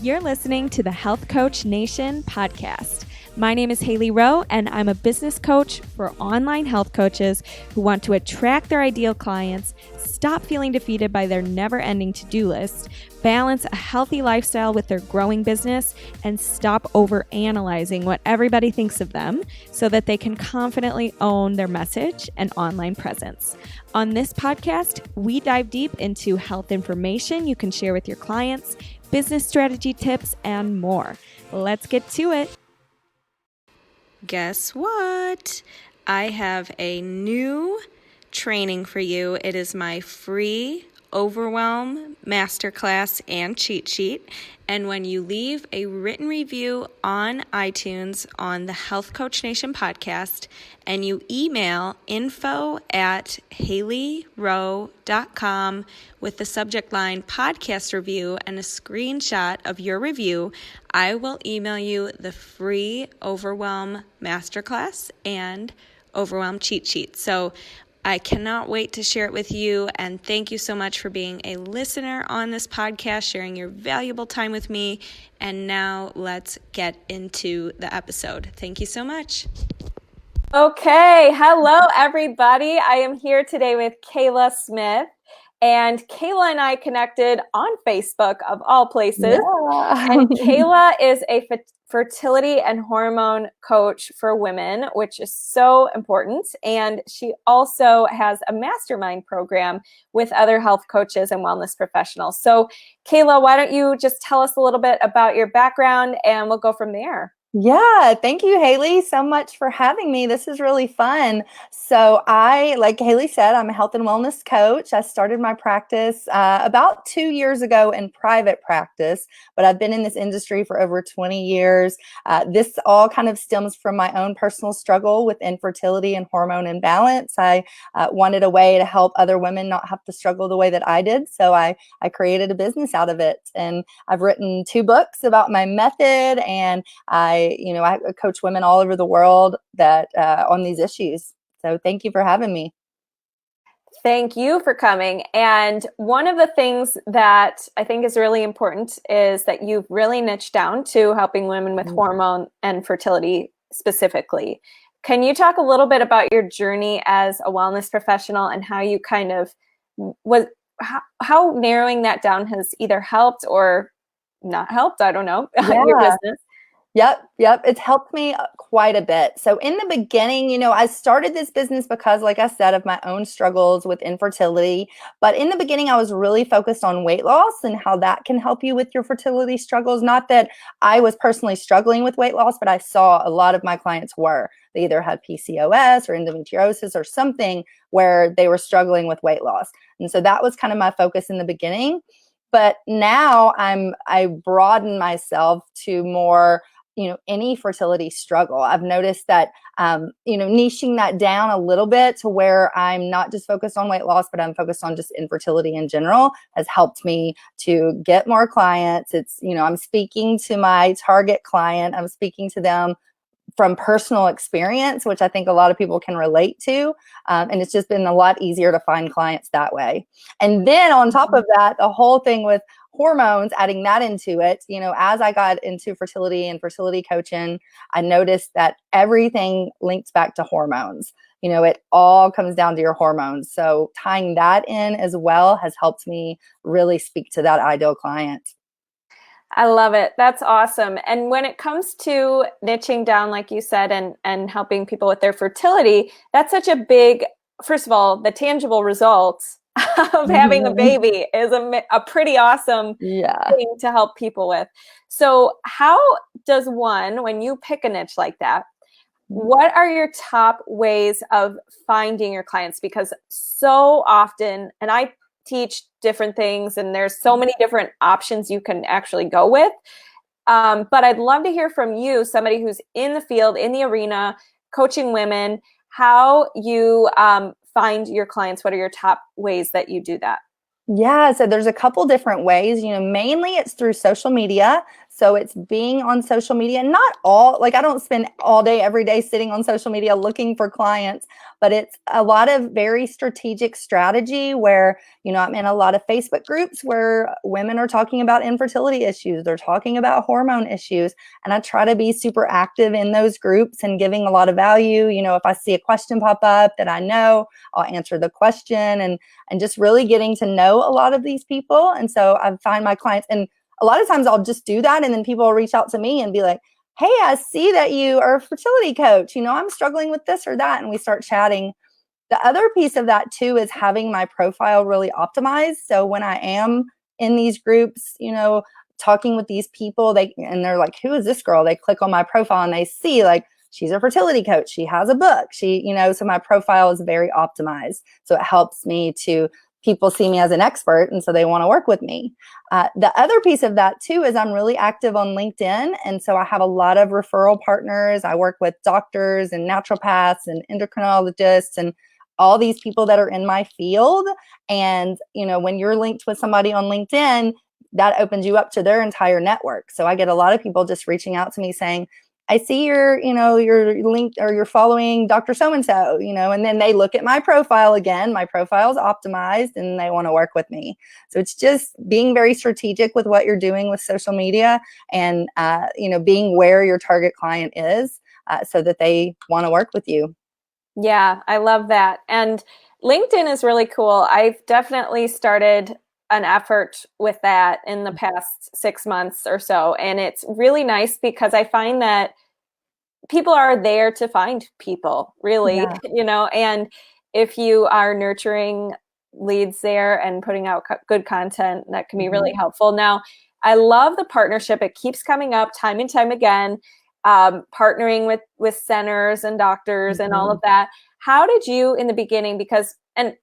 You're listening to the Health Coach Nation podcast. My name is Hailey Rowe, and I'm a business coach for online health coaches who want to attract their ideal clients, stop feeling defeated by their never-ending to-do list, balance a healthy lifestyle with their growing business, and stop over-analyzing what everybody thinks of them so that they can confidently own their message and online presence. On this podcast, we dive deep into health information you can share with your clients, business strategy tips, and more. Let's get to it. Guess what? I have a new training for you. It is my free Overwhelm Masterclass and cheat sheet. And when you leave a written review on iTunes on the Health Coach Nation podcast and you email info@haileyrowe.com with the subject line podcast review and a screenshot of your review, I will email you the free Overwhelm Masterclass and Overwhelm cheat sheet. So I cannot wait to share it with you, and thank you so much for being a listener on this podcast, sharing your valuable time with me. And now let's get into the episode. Thank you so much. Okay, hello everybody. I am here today with Kela Smith, and Kela and I connected on Facebook of all places. Yeah. And Kela is a fertility and hormone coach for women, which is so important. And she also has a mastermind program with other health coaches and wellness professionals. So Kela, why don't you just tell us a little bit about your background and we'll go from there. Yeah, thank you, Hailey, so much for having me. This is really fun. So like Hailey said, I'm a health and wellness coach. I started my practice about 2 years ago in private practice, but I've been in this industry for over 20 years. This all kind of stems from my own personal struggle with infertility and hormone imbalance. I wanted a way to help other women not have to struggle the way that I did. So I created a business out of it. And I've written 2 books about my method, and I coach women all over the world that on these issues. So thank you for having me. Thank you for coming. And one of the things that I think is really important is that you've really niched down to helping women with hormone and fertility specifically. Can you talk a little bit about your journey as a wellness professional and how you kind of how narrowing that down has either helped or not helped? I don't know. Your business. Yep. It's helped me quite a bit. So in the beginning, I started this business because, like I said, of my own struggles with infertility. But in the beginning, I was really focused on weight loss and how that can help you with your fertility struggles. Not that I was personally struggling with weight loss, but I saw a lot of my clients were. They either had PCOS or endometriosis or something where they were struggling with weight loss. And so that was kind of my focus in the beginning. But now I broaden myself to more any fertility struggle. I've noticed that, niching that down a little bit to where I'm not just focused on weight loss, but I'm focused on just infertility in general has helped me to get more clients. It's, I'm speaking to my target client. I'm speaking to them from personal experience, which I think a lot of people can relate to. And it's just been a lot easier to find clients that way. And then on top of that, the whole thing with hormones, adding that into it, as I got into fertility and fertility coaching, I noticed that everything links back to hormones. It all comes down to your hormones. So tying that in as well has helped me really speak to that ideal client. I love it. That's awesome. And when it comes to niching down, like you said, and helping people with their fertility, that's such a big, first of all, the tangible results of having a baby is a pretty awesome thing to help people with. So how does one, when you pick a niche like that, what are your top ways of finding your clients? Because so often, and I teach different things and there's so many different options you can actually go with. But I'd love to hear from you, somebody who's in the field, in the arena, coaching women, how you find your clients. What are your top ways that you do that? Yeah, so there's a couple different ways. Mainly it's through social media. So it's being on social media, not all, like I don't spend all day, every day sitting on social media looking for clients, but it's a lot of very strategic strategy where, I'm in a lot of Facebook groups where women are talking about infertility issues. They're talking about hormone issues. And I try to be super active in those groups and giving a lot of value. If I see a question pop up that I know, I'll answer the question and just really getting to know a lot of these people. And so I find my clients, and a lot of times I'll just do that. And then people will reach out to me and be like, hey, I see that you are a fertility coach. I'm struggling with this or that. And we start chatting. The other piece of that too is having my profile really optimized. So when I am in these groups, talking with these people, and they're like, who is this girl? They click on my profile and they see like, she's a fertility coach. She has a book. So my profile is very optimized. So it helps me people see me as an expert. And so they want to work with me. The other piece of that too, is I'm really active on LinkedIn. And so I have a lot of referral partners. I work with doctors and naturopaths and endocrinologists and all these people that are in my field. And, when you're linked with somebody on LinkedIn, that opens you up to their entire network. So I get a lot of people just reaching out to me saying, I see you're linked or you're following Dr. So-and-so, and then they look at my profile again. My profile is optimized and they want to work with me. So it's just being very strategic with what you're doing with social media and, being where your target client is so that they want to work with you. Yeah, I love that. And LinkedIn is really cool. I've definitely started an effort with that in the past 6 months or so. And it's really nice because I find that people are there to find people, really, Yeah. And if you are nurturing leads there and putting out good content, that can be really helpful. Now, I love the partnership. It keeps coming up time and time again, partnering with centers and doctors and all of that. How did you in the beginning, and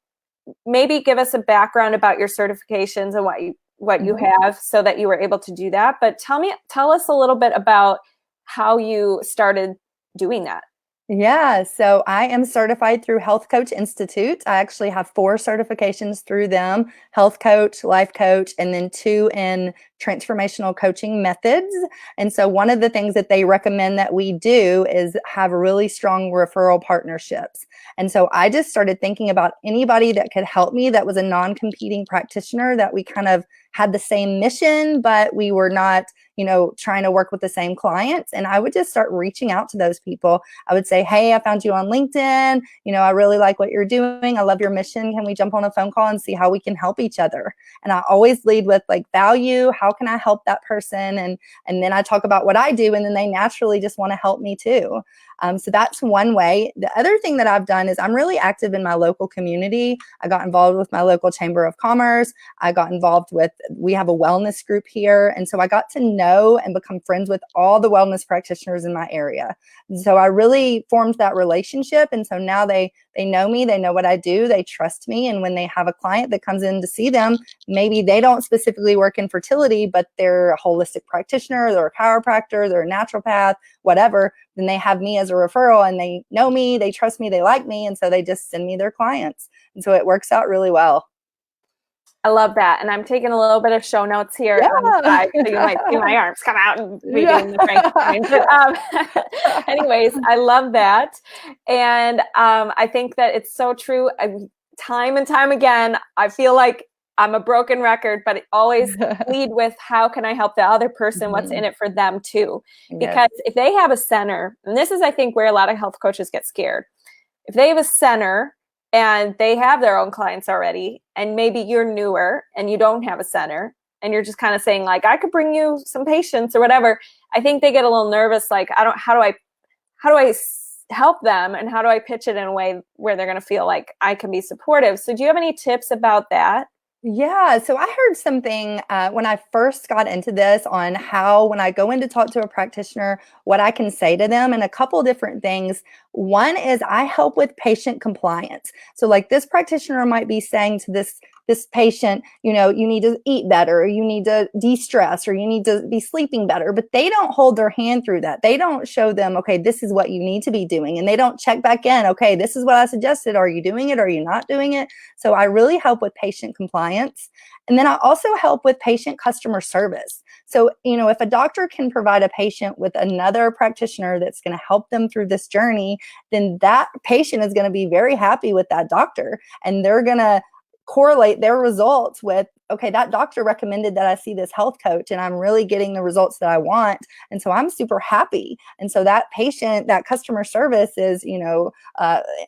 maybe give us a background about your certifications and what you have so that you were able to do that. But tell us a little bit about how you started doing that. Yeah, so I am certified through Health Coach Institute. I actually have 4 certifications through them: health coach, life coach, and then 2 in transformational coaching methods. And so one of the things that they recommend that we do is have really strong referral partnerships. And so I just started thinking about anybody that could help me that was a non-competing practitioner, that we kind of had the same mission, but we were not, trying to work with the same clients. And I would just start reaching out to those people. I would say, hey, I found you on LinkedIn. I really like what you're doing. I love your mission. Can we jump on a phone call and see how we can help each other? And I always lead with like value. How can I help that person? And then I talk about what I do, and then they naturally just want to help me too. So that's one way. The other thing that I've done is I'm really active in my local community. I got involved with my local chamber of commerce. I got involved we have a wellness group here. And so I got to know and become friends with all the wellness practitioners in my area. And so I really formed that relationship. And so now they know me, they know what I do, they trust me. And when they have a client that comes in to see them, maybe they don't specifically work in fertility, but they're a holistic practitioner, they're a chiropractor, they're a naturopath, whatever, then they have me as a referral and they know me, they trust me, they like me. And so they just send me their clients. And so it works out really well. I love that. And I'm taking a little bit of show notes here on the side, so you might see my arms come out and me doing the Frankenstein. But anyways, I love that. And I think that it's so true. Time and time again, I feel like I'm a broken record, but always lead with how can I help the other person? What's in it for them too? Because if they have a center, and this is, I think, where a lot of health coaches get scared. If they have a center and they have their own clients already, and maybe you're newer and you don't have a center, and you're just kind of saying like, I could bring you some patients or whatever, I think they get a little nervous. Like, how do I help them, and how do I pitch it in a way where they're going to feel like I can be supportive? So do you have any tips about that? Yeah, so I heard something when I first got into this on how, when I go in to talk to a practitioner, what I can say to them, and a couple different things. One is I help with patient compliance. So like this practitioner might be saying to this patient, you need to eat better, or you need to de-stress, or you need to be sleeping better, but they don't hold their hand through that. They don't show them, okay, this is what you need to be doing. And they don't check back in, okay, this is what I suggested. Are you doing it? Are you not doing it? So I really help with patient compliance. And then I also help with patient customer service. So, if a doctor can provide a patient with another practitioner that's going to help them through this journey, then that patient is going to be very happy with that doctor, and they're going to correlate their results with, okay, that doctor recommended that I see this health coach and I'm really getting the results that I want. And so I'm super happy. And so that patient, that customer service is,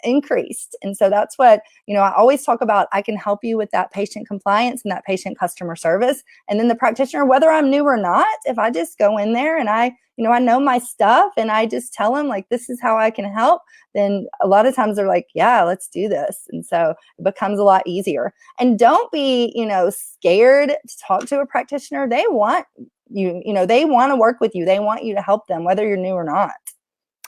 increased. And so that's what, I always talk about. I can help you with that patient compliance and that patient customer service. And then the practitioner, whether I'm new or not, if I just go in there and I know my stuff and I just tell them like, this is how I can help, then a lot of times they're like, yeah, let's do this. And so it becomes a lot easier. And don't be, scared to talk to a practitioner. They want you, they want to work with you. They want you to help them, whether you're new or not.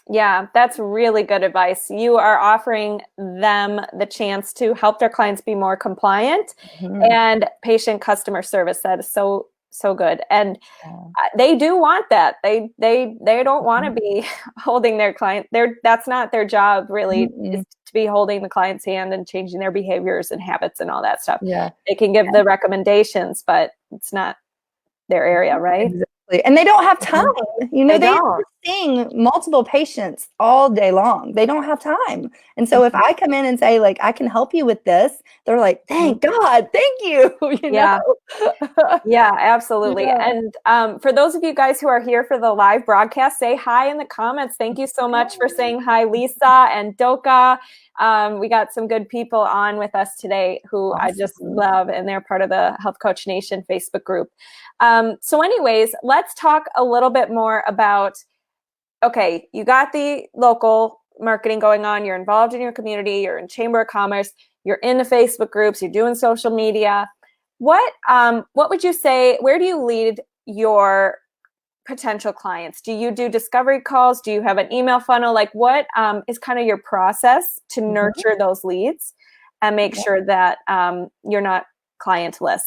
Yeah, that's really good advice. You are offering them the chance to help their clients be more compliant and patient customer service. That is so good. And they do want that. They don't want to be holding their client. That's not their job really, is to be holding the client's hand and changing their behaviors and habits and all that stuff. Yeah. They can give the recommendations, but it's not their area, right? Exactly. And they don't have time. They are seeing multiple patients all day long. They don't have time. And so if I come in and say, like, I can help you with this, they're like, thank God, thank you. Yeah, absolutely. Yeah. And for those of you guys who are here for the live broadcast, say hi in the comments. Thank you so much for saying hi, Lisa and Doka. We got some good people on with us today who I just love, and they're part of the Health Coach Nation Facebook group. So anyways, let's talk a little bit more about, okay, you got the local marketing going on, you're involved in your community, you're in Chamber of Commerce, you're in the Facebook groups, you're doing social media. What would you say, where do you lead your potential clients? Do you do discovery calls? Do you have an email funnel? Like, what is kind of your process to nurture those leads and make sure that you're not clientless?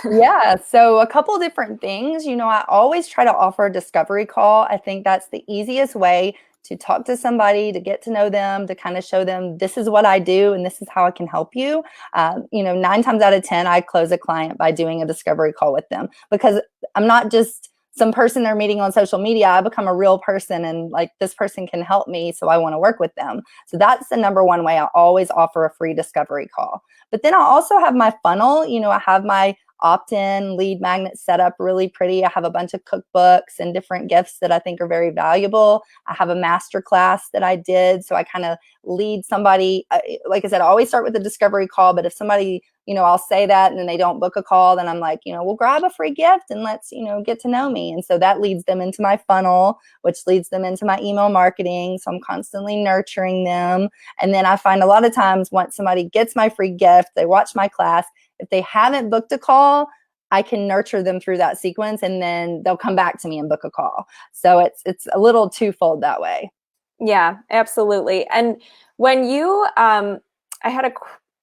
Yeah. So a couple different things. I always try to offer a discovery call. I think that's the easiest way to talk to somebody, to get to know them, to kind of show them this is what I do and this is how I can help you. 9 times out of 10, I close a client by doing a discovery call with them, because I'm not just some person they're meeting on social media. I become a real person, and like, this person can help me, so I want to work with them. So that's the number one way. I always offer a free discovery call. But then I also have my funnel. I have my opt-in lead magnet set up really pretty. I have a bunch of cookbooks and different gifts that I think are very valuable. I have a master class that I did. So I kind of lead somebody. Like I said, I always start with a discovery call, but if somebody, I'll say that and then they don't book a call, then I'm like, we'll grab a free gift and let's, get to know me. And so that leads them into my funnel, which leads them into my email marketing. So I'm constantly nurturing them. And then I find a lot of times once somebody gets my free gift, they watch my class, if they haven't booked a call, I can nurture them through that sequence, and then they'll come back to me and book a call. So it's a little twofold that way. Yeah, absolutely. And when you, I had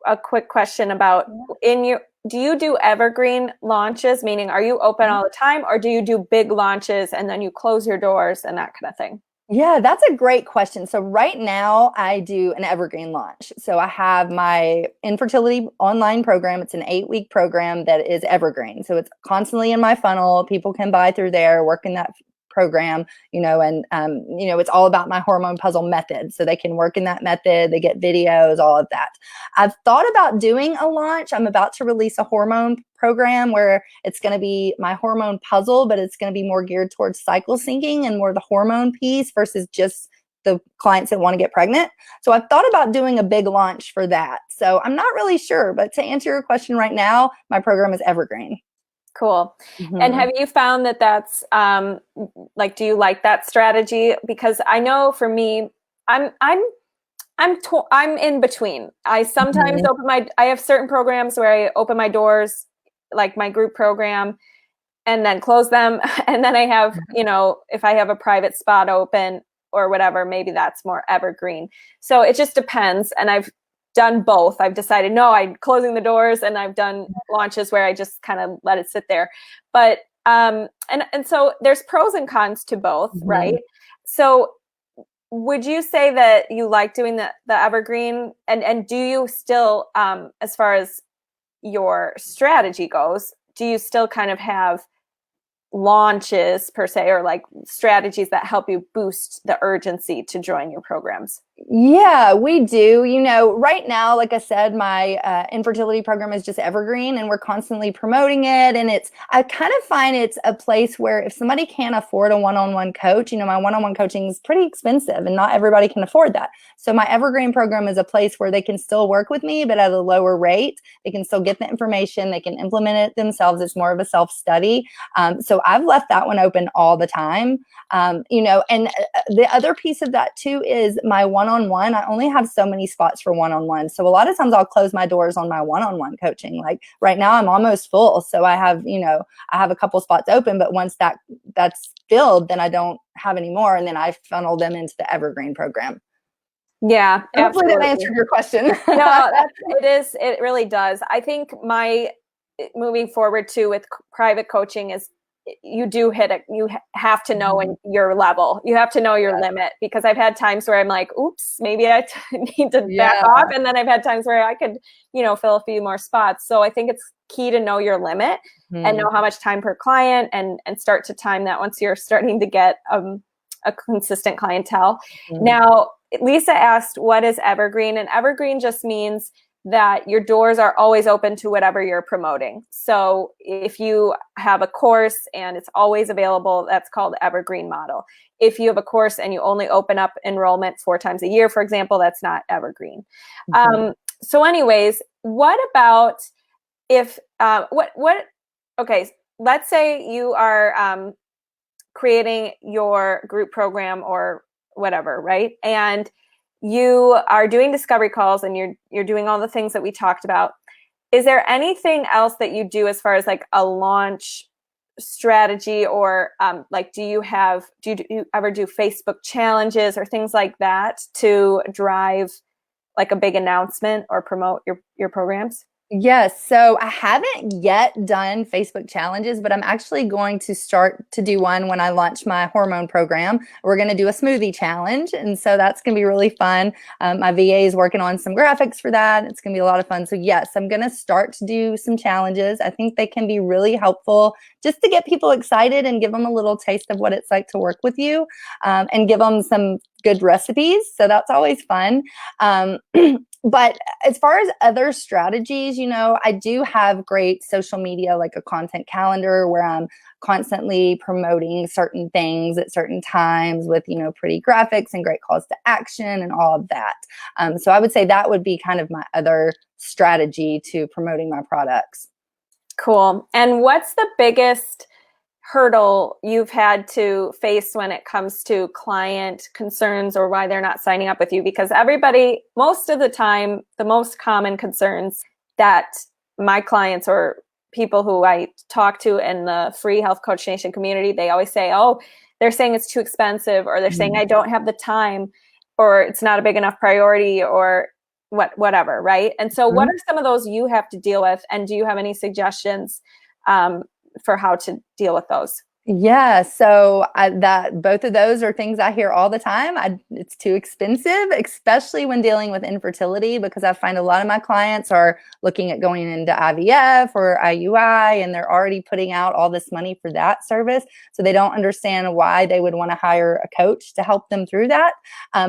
a quick question about do you do evergreen launches? Meaning, are you open all the time, or do you do big launches and then you close your doors and that kind of thing? Yeah, that's a great question. So right now I do an evergreen launch. So I have my infertility online program. It's an 8-week program that is evergreen. So it's constantly in my funnel. People can buy through there, work in that program, and it's all about my hormone puzzle method. So they can work in that method. They get videos, all of that. I've thought about doing a launch. I'm about to release a hormone program where it's going to be my hormone puzzle, but it's going to be more geared towards cycle syncing and more the hormone piece versus just the clients that want to get pregnant. So I've thought about doing a big launch for that. So I'm not really sure, but to answer your question right now, my program is evergreen. Cool. And have you found that that's do you like that strategy? Because I know for me, I'm in between. I sometimes I have certain programs where I open my doors, like my group program, and then close them. And then I have, if I have a private spot open or whatever, maybe that's more evergreen. So it just depends. And I've done both. I've decided, no, I'm closing the doors, and I've done launches where I just kind of let it sit there. But, and so there's pros and cons to both, right? So would you say that you like doing the evergreen, and do you still, as far as your strategy goes, do you still kind of have launches per se, or like strategies that help you boost the urgency to join your programs? Yeah, we do. Right now, like I said, my infertility program is just evergreen and we're constantly promoting it. And I kind of find it's a place where if somebody can't afford a one-on-one coach, my one-on-one coaching is pretty expensive and not everybody can afford that. So my evergreen program is a place where they can still work with me, but at a lower rate. They can still get the information. They can implement it themselves. It's more of a self-study. So I've left that one open all the time. And the other piece of that too is my one-on-one. I only have so many spots for one-on-one. So a lot of times I'll close my doors on my one-on-one coaching. Like right now I'm almost full. So I have a couple spots open, but once that's filled, then I don't have any more. And then I funnel them into the evergreen program. Yeah. Hopefully that answered your question. No, it really does. I think moving forward too with private coaching is you have to know your level. You have to know your limit, because I've had times where I'm like, oops, maybe I need to back off. And then I've had times where I could, fill a few more spots. So I think it's key to know your limit and know how much time per client and start to time that once you're starting to get a consistent clientele. Now, Lisa asked, what is evergreen? And evergreen just means that your doors are always open to whatever you're promoting. So if you have a course and it's always available, that's called evergreen model. If you have a course and you only open up enrollment 4 times a year, for example, that's not evergreen. So anyways, what about if, okay, let's say you are creating your group program or whatever, right? And you are doing discovery calls and you're doing all the things that we talked about. Is there anything else that you do as far as like a launch strategy, or do you ever do Facebook challenges or things like that to drive like a big announcement or promote your programs? Yes. So I haven't yet done Facebook challenges, but I'm actually going to start to do one when I launch my hormone program. We're going to do a smoothie challenge. And so that's going to be really fun. My VA is working on some graphics for that. It's going to be a lot of fun. So yes, I'm going to start to do some challenges. I think they can be really helpful just to get people excited and give them a little taste of what it's like to work with you, and give them some good recipes. So that's always fun. But as far as other strategies, I do have great social media, like a content calendar where I'm constantly promoting certain things at certain times with, pretty graphics and great calls to action and all of that. So I would say that would be kind of my other strategy to promoting my products. Cool. And what's the biggest hurdle you've had to face when it comes to client concerns or why they're not signing up with you? Because everybody, most of the time, the most common concerns that my clients or people who I talk to in the free Health Coach Nation community, they always say, oh, they're saying it's too expensive, or they're saying I don't have the time, or it's not a big enough priority, or whatever, right? And so what are some of those you have to deal with? And do you have any suggestions for how to deal with those? Yeah, so both of those are things I hear all the time. It's too expensive, especially when dealing with infertility, because I find a lot of my clients are looking at going into IVF or IUI, and they're already putting out all this money for that service. So they don't understand why they would want to hire a coach to help them through that.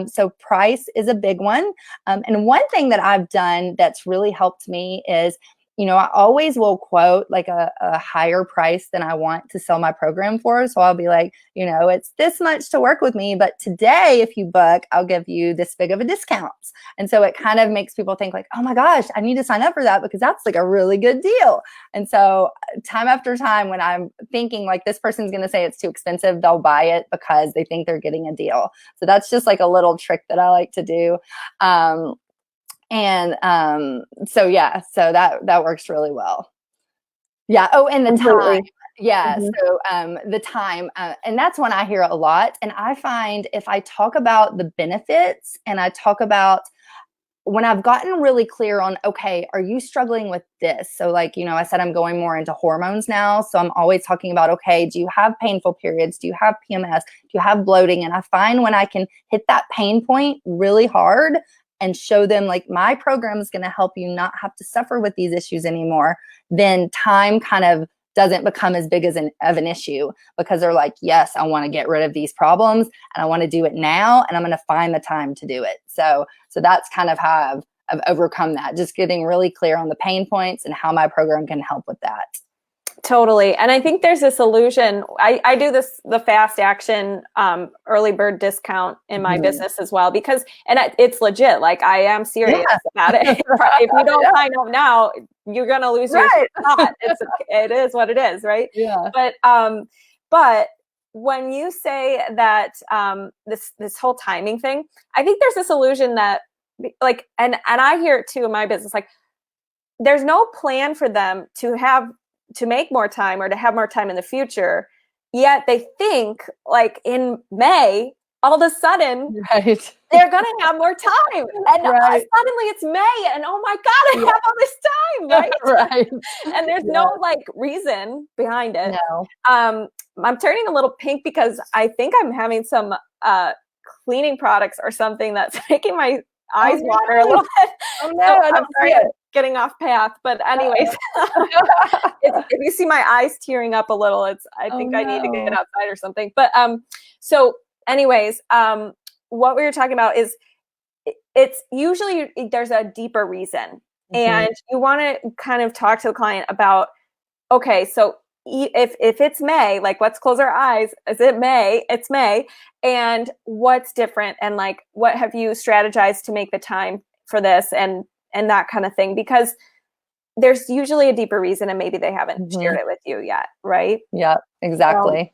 So price is a big one. And one thing that I've done that's really helped me is, I always will quote like a higher price than I want to sell my program for. So I'll be like, it's this much to work with me, but today, if you book, I'll give you this big of a discount. And so it kind of makes people think like, oh my gosh, I need to sign up for that because that's like a really good deal. And so time after time, when I'm thinking like this person's going to say it's too expensive, they'll buy it because they think they're getting a deal. So that's just like a little trick that I like to do. So that works really well. Yeah. Oh, and the time. Yeah. So the time, and that's when I hear a lot. And I find if I talk about the benefits and I talk about when I've gotten really clear on, okay, are you struggling with this? So like, I said, I'm going more into hormones now. So I'm always talking about, okay, do you have painful periods? Do you have PMS? Do you have bloating? And I find when I can hit that pain point really hard and show them like my program is going to help you not have to suffer with these issues anymore, then time kind of doesn't become as big of an issue, because they're like, yes, I want to get rid of these problems and I want to do it now, and I'm going to find the time to do it. So that's kind of how I've overcome that, just getting really clear on the pain points and how my program can help with that. Totally. And I think there's this illusion. I do the fast action early bird discount in my business as well, because, and it's legit. Like, I am serious about it. If you don't sign up now, you're going to lose your spot. It is what it is. Right. Yeah. But when you say that this whole timing thing, I think there's this illusion that, like, and I hear it too in my business, like, there's no plan for them to make more time or to have more time in the future, yet they think like in May, all of a sudden they're going to have more time, and suddenly it's May, and oh my God, I have all this time, right? And there's no like reason behind it. No. I'm turning a little pink because I think I'm having some cleaning products or something that's making my eyes water a little bit. Oh no, I don't see it. Getting off path, but anyways, if you see my eyes tearing up a little, I think I need to get outside or something. But so anyways, what we were talking about is it's usually there's a deeper reason, and you want to kind of talk to the client about, okay, so if it's May, like, let's close our eyes. Is it May? It's May, and what's different, and like, what have you strategized to make the time for this, and that kind of thing, because there's usually a deeper reason, and maybe they haven't shared it with you yet, right? Yeah, exactly.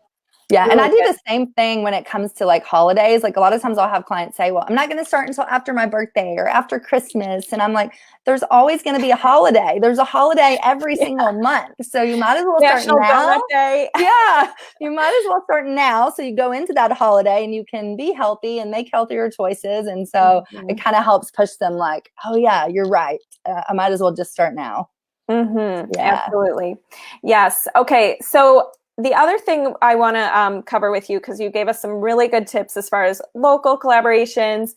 And I do the same thing when it comes to like holidays. Like, a lot of times I'll have clients say, well, I'm not going to start until after my birthday or after Christmas. And I'm like, there's always going to be a holiday. There's a holiday every single month. So you might as well start now. Day. Yeah, you might as well start now. So you go into that holiday and you can be healthy and make healthier choices. And so it kind of helps push them like, oh yeah, you're right. I might as well just start now. Absolutely. Yes. Okay. So the other thing I want to cover with you, because you gave us some really good tips as far as local collaborations,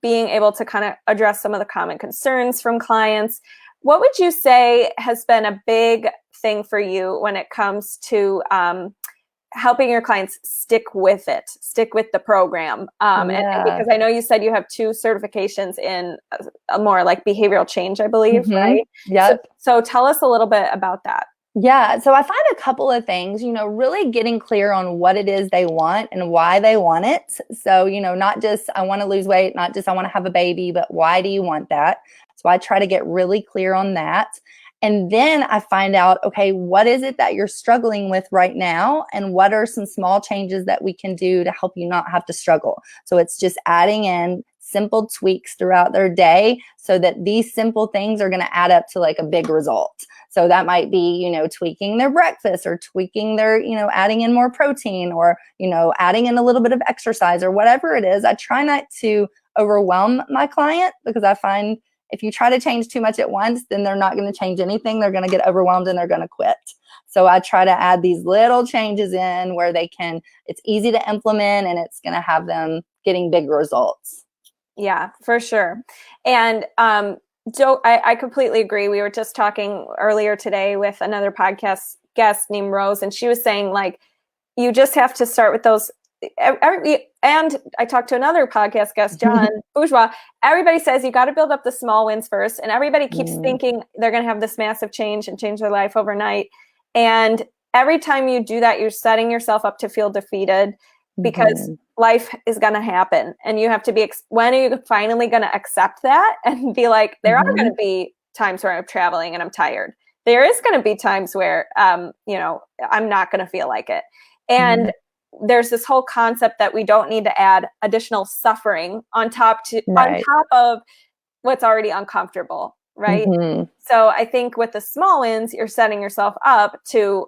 being able to kind of address some of the common concerns from clients. What would you say has been a big thing for you when it comes to helping your clients stick with the program? And because I know you said you have 2 certifications in a more like behavioral change, I believe, right? Yep. So tell us a little bit about that. Yeah. So I find a couple of things, really getting clear on what it is they want and why they want it. So, not just I want to lose weight, not just I want to have a baby, but why do you want that? So I try to get really clear on that. And then I find out, okay, what is it that you're struggling with right now? And what are some small changes that we can do to help you not have to struggle? So it's just adding in simple tweaks throughout their day so that these simple things are going to add up to like a big result. So that might be, tweaking their breakfast, or tweaking their, adding in more protein, or, adding in a little bit of exercise, or whatever it is. I try not to overwhelm my client, because I find if you try to change too much at once, then they're not going to change anything. They're going to get overwhelmed and they're going to quit. So I try to add these little changes in where it's easy to implement, and it's going to have them getting big results. Yeah, for sure. And Joe, I completely agree. We were just talking earlier today with another podcast guest named Rowe, and she was saying, like, you just have to start with those. And I talked to another podcast guest, John Bourgeois. Everybody says you got to build up the small wins first, and everybody keeps thinking they're going to have this massive change and change their life overnight. And every time you do that, you're setting yourself up to feel defeated, because life is going to happen, and you have to be, when are you finally going to accept that and be like, there are going to be times where I'm traveling and I'm tired. There is going to be times where, I'm not going to feel like it. And there's this whole concept that we don't need to add additional suffering on top of what's already uncomfortable. Right. So I think with the small wins, you're setting yourself up to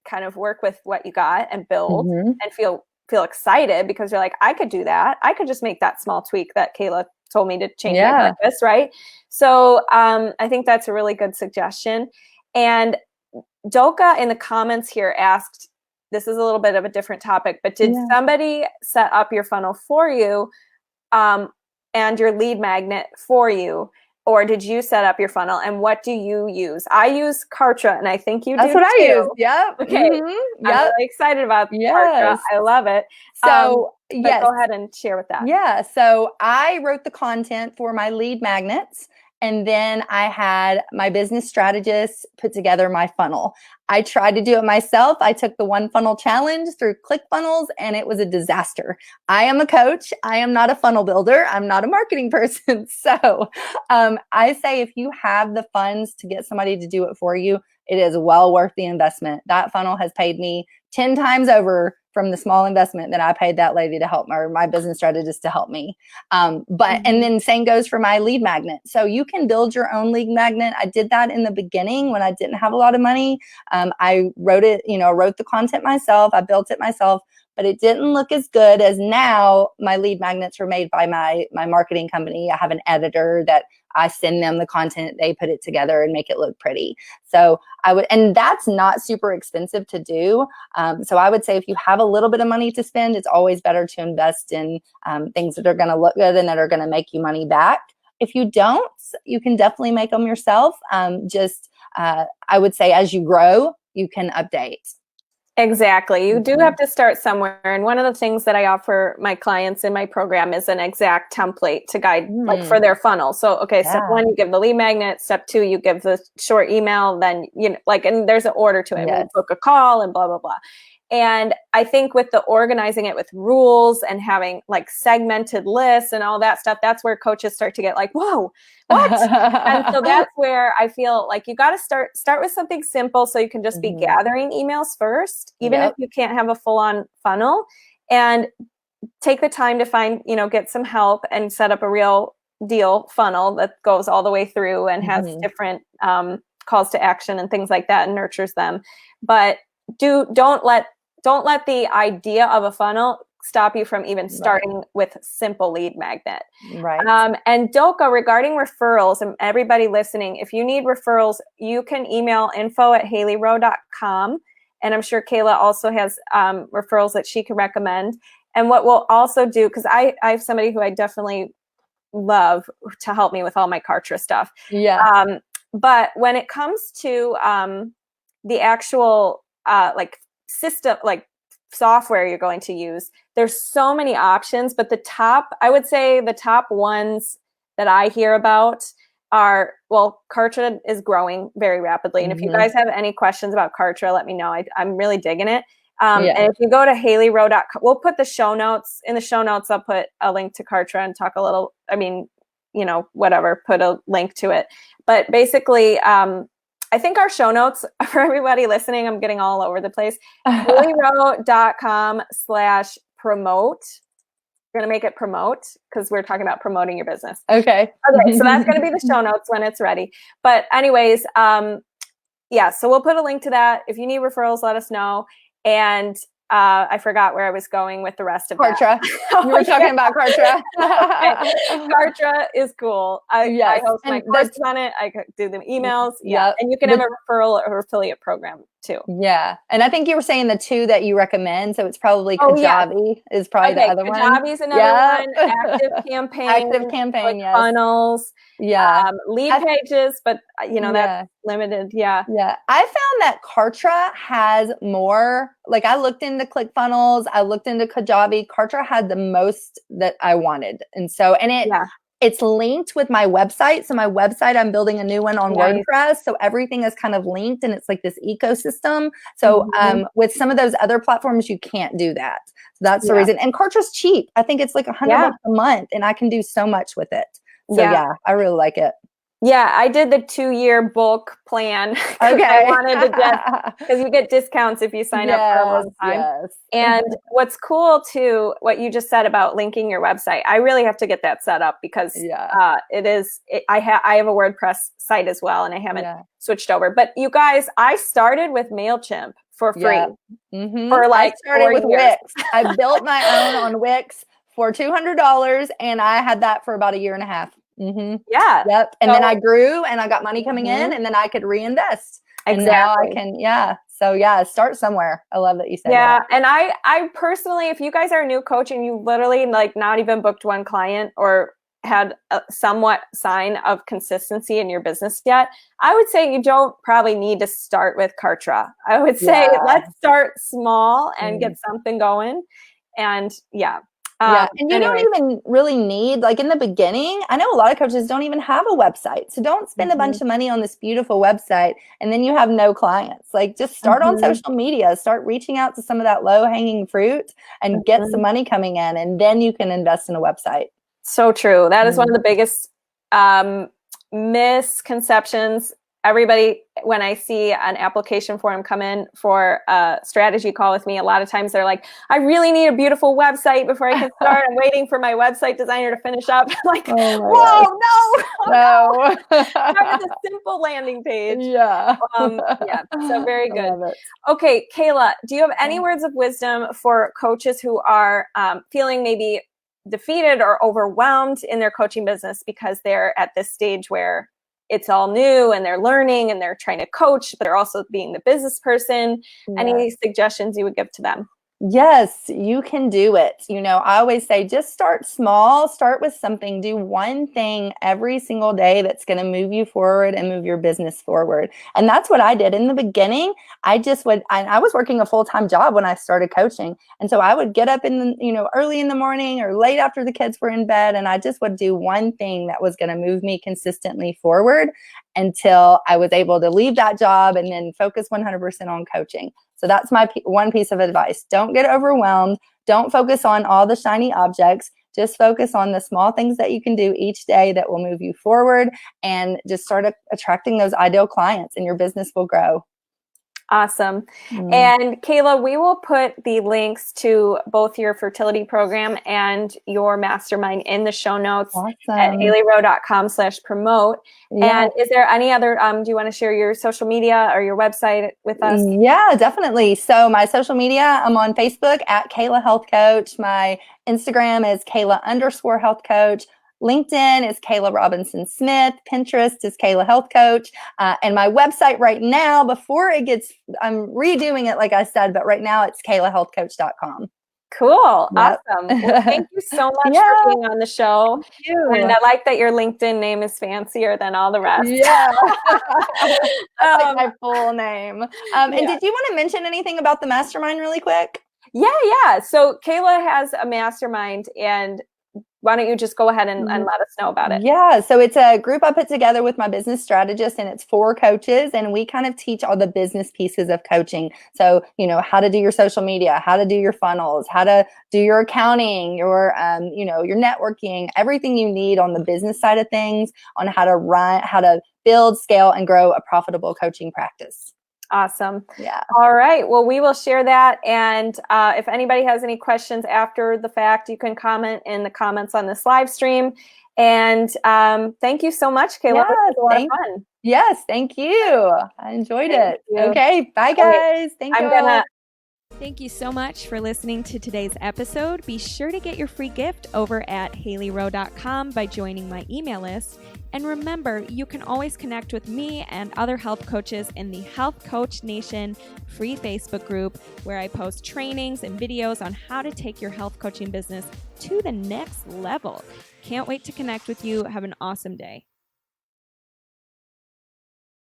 kind of work with what you got and build and feel excited, because you're like, I could do that. I could just make that small tweak that Kela told me to change my breakfast, right? So I think that's a really good suggestion. And Doka in the comments here asked, this is a little bit of a different topic, but did somebody set up your funnel for you and your lead magnet for you? or did you set up your funnel, and what do you use? I use Kartra, and I think you do too. That's what I use. Yep. Okay. Mm-hmm. I'm really excited about Kartra. I love it. So yes. Go ahead and share with that. Yeah. So I wrote the content for my lead magnets. And then I had my business strategist put together my funnel. I tried to do it myself. I took the one funnel challenge through ClickFunnels, and it was a disaster. I am a coach. I am not a funnel builder. I'm not a marketing person. So I say if you have the funds to get somebody to do it for you, it is well worth the investment. That funnel has paid me 10 times over from the small investment that I paid that lady to help me, or my business strategist to help me. And then same goes for my lead magnet. So you can build your own lead magnet. I did that in the beginning when I didn't have a lot of money. I wrote it, wrote the content myself. I built it myself, but it didn't look as good as now. My lead magnets were made by my marketing company. I have an editor that I send them the content, they put it together and make it look pretty. So and that's not super expensive to do. So I would say if you have a little bit of money to spend, it's always better to invest in things that are going to look good and that are going to make you money back. If you don't, you can definitely make them yourself. I would say as you grow, you can update. Exactly. You do have to start somewhere. And one of the things that I offer my clients in my program is an exact template to guide like for their funnel. So, okay, step 1, you give the lead magnet. Step 2, you give the short email. Then, and there's an order to it. Yes. Book a call and blah, blah, blah. And I think with the organizing it with rules and having like segmented lists and all that stuff, that's where coaches start to get like, whoa, what? And so that's where I feel like you got to start with something simple, so you can just be gathering emails first, even if you can't have a full-on funnel, and take the time to find, get some help and set up a real deal funnel that goes all the way through and has different calls to action and things like that and nurtures them. But don't let the idea of a funnel stop you from even starting with simple lead magnet. Right. And Doka, regarding referrals, and everybody listening, if you need referrals, you can email info@haileyrowe.com. And I'm sure Kela also has referrals that she can recommend. And what we'll also do, because I have somebody who I definitely love to help me with all my Kartra stuff. Yeah. But when it comes to the actual like system, like software you're going to use, there's so many options, but I would say the top ones that I hear about are, Kartra is growing very rapidly. And if you guys have any questions about Kartra, let me know. I'm really digging it. And if you go to haileyrowe.com, we'll put the show notes. In the show notes, I'll put a link to Kartra and talk a little, whatever, put a link to it. But basically, I think our show notes for everybody listening, I'm getting all over the place. haileyrowe.com/promote. We're going to make it promote because we're talking about promoting your business. Okay. So that's going to be the show notes when it's ready. But anyways, so we'll put a link to that. If you need referrals, let us know. And I forgot where I was going with the rest of Kartra. You were talking about Kartra. Kartra is cool. I host my courses on it. I do the emails. Yeah. And you can have a referral or affiliate program too. Yeah. And I think you were saying the 2 that you recommend. So it's probably Kajabi is probably the other one. Kajabi is another one. Active Campaign. Like yes. Funnels. Yeah. Lead pages, but that's limited. Yeah. Yeah. I found that Kartra has more, like I looked into ClickFunnels, I looked into Kajabi. Kartra had the most that I wanted. And so, it's linked with my website. So my website, I'm building a new one on WordPress. So everything is kind of linked and it's like this ecosystem. So with some of those other platforms, you can't do that. So that's the reason. And Kartra's cheap. I think it's like $100 a month and I can do so much with it. So I really like it. Yeah, I did the 2-year bulk plan. Okay. I wanted to because you get discounts if you sign up for a long time. Yes. And what's cool too, what you just said about linking your website, I really have to get that set up because I have a WordPress site as well and I haven't switched over. But you guys, I started with MailChimp for free for like I started 4 with years. Wix. I built my own on Wix for $200 and I had that for about 1.5 years. Yeah. Yep. And then I grew and I got money coming in and then I could reinvest. And now I can, So start somewhere. I love that you said that. And I personally, if you guys are a new coach and you literally like not even booked one client or had a somewhat sign of consistency in your business yet, I would say you don't probably need to start with Kartra. I would say let's start small and get something going. And and you don't even really need, like in the beginning, I know a lot of coaches don't even have a website. So don't spend a bunch of money on this beautiful website and then you have no clients. Like just start on social media, start reaching out to some of that low hanging fruit and get some money coming in, and then you can invest in a website. So true. That is one of the biggest misconceptions. Everybody, when I see an application form come in for a strategy call with me, a lot of times they're like, I really need a beautiful website before I can start. I'm waiting for my website designer to finish up. Like, whoa, no. Start with a simple landing page. So very good. Okay, Kela, do you have any words of wisdom for coaches who are feeling maybe defeated or overwhelmed in their coaching business because they're at this stage where it's all new and they're learning and they're trying to coach, but they're also being the business person? Any suggestions you would give to them? Yes, you can do it. You know, I always say just start small, start with something, do one thing every single day that's going to move you forward and move your business forward. And that's what I did in the beginning. I was working a full-time job when I started coaching. And so I would get up early in the morning or late after the kids were in bed. And I just would do one thing that was going to move me consistently forward until I was able to leave that job and then focus 100% on coaching. So that's my one piece of advice. Don't get overwhelmed. Don't focus on all the shiny objects. Just focus on the small things that you can do each day that will move you forward, and just start attracting those ideal clients and your business will grow. Awesome. And Kela, we will put the links to both your fertility program and your mastermind in the show notes at haileyrowe.com/promote. And is there any other, do you want to share your social media or your website with us? Yeah, definitely. So my social media, I'm on Facebook at Kela Health Coach. My Instagram is Kela_Health Coach. LinkedIn is Kela Robinson Smith. Pinterest is Kela Health Coach. And my website right now, I'm redoing it, like I said, but right now it's KelaHealthCoach.com. Cool. Yep. Awesome. Well, thank you so much for being on the show. Thank you. And I like that your LinkedIn name is fancier than all the rest. Yeah. Like my full name. And did you want to mention anything about the mastermind really quick? Yeah. So Kela has a mastermind, and why don't you just go ahead and let us know about it? Yeah. So it's a group I put together with my business strategist, and it's 4 coaches, and we kind of teach all the business pieces of coaching. So, how to do your social media, how to do your funnels, how to do your accounting, your networking, everything you need on the business side of things, on how to build, scale, and grow a profitable coaching practice. Awesome. Yeah. All right. Well, we will share that. And if anybody has any questions after the fact, you can comment in the comments on this live stream. And thank you so much, Kela. Yes, it was a lot of fun. Yes. Thank you. I enjoyed it. Okay. Bye, guys. Thank you. Thank you so much for listening to today's episode. Be sure to get your free gift over at haileyrowe.com by joining my email list. And remember, you can always connect with me and other health coaches in the Health Coach Nation free Facebook group, where I post trainings and videos on how to take your health coaching business to the next level. Can't wait to connect with you. Have an awesome day.